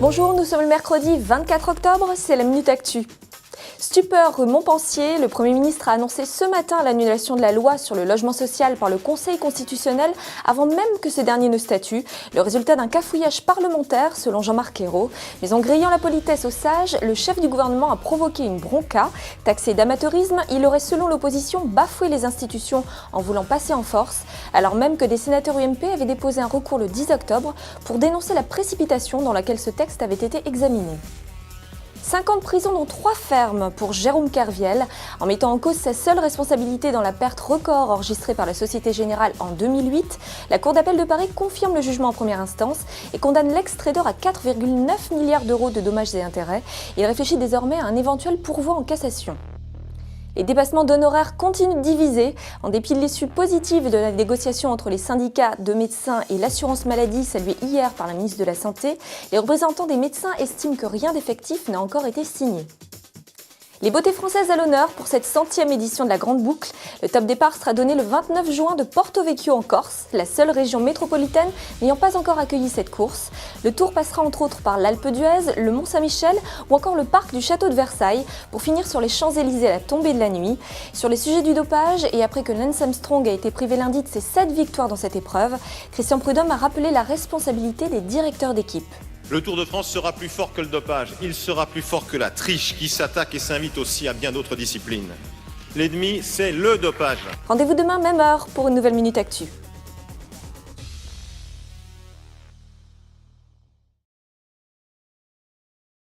Bonjour, nous sommes le mercredi 24 octobre, c'est la Minute Actu. Stupeur rue Montpensier, le Premier ministre a annoncé ce matin l'annulation de la loi sur le logement social par le Conseil constitutionnel avant même que ce dernier ne statue, le résultat d'un cafouillage parlementaire selon Jean-Marc Ayrault. Mais en grillant la politesse aux sages, le chef du gouvernement a provoqué une bronca. Taxé d'amateurisme, il aurait selon l'opposition bafoué les institutions en voulant passer en force, alors même que des sénateurs UMP avaient déposé un recours le 10 octobre pour dénoncer la précipitation dans laquelle ce texte avait été examiné. 5 ans de prison dont 3 fermes pour Jérôme Kerviel, en mettant en cause sa seule responsabilité dans la perte record enregistrée par la Société Générale en 2008, la Cour d'appel de Paris confirme le jugement en première instance et condamne l'ex-trader à 4,9 milliards d'euros de dommages et intérêts. Il réfléchit désormais à un éventuel pourvoi en cassation. Les dépassements d'honoraires continuent de diviser. En dépit de l'issue positive de la négociation entre les syndicats de médecins et l'assurance maladie saluée hier par la ministre de la Santé, les représentants des médecins estiment que rien d'effectif n'a encore été signé. Les beautés françaises à l'honneur pour cette 100e édition de la Grande Boucle. Le top départ sera donné le 29 juin de Porto Vecchio en Corse, la seule région métropolitaine n'ayant pas encore accueilli cette course. Le tour passera entre autres par l'Alpe d'Huez, le Mont-Saint-Michel ou encore le parc du Château de Versailles pour finir sur les Champs-Élysées à la tombée de la nuit. Sur les sujets du dopage et après que Lance Armstrong a été privé lundi de ses 7 victoires dans cette épreuve, Christian Prudhomme a rappelé la responsabilité des directeurs d'équipe. Le Tour de France sera plus fort que le dopage, il sera plus fort que la triche qui s'attaque et s'invite aussi à bien d'autres disciplines. L'ennemi, c'est le dopage. Rendez-vous demain, même heure, pour une nouvelle Minute Actu.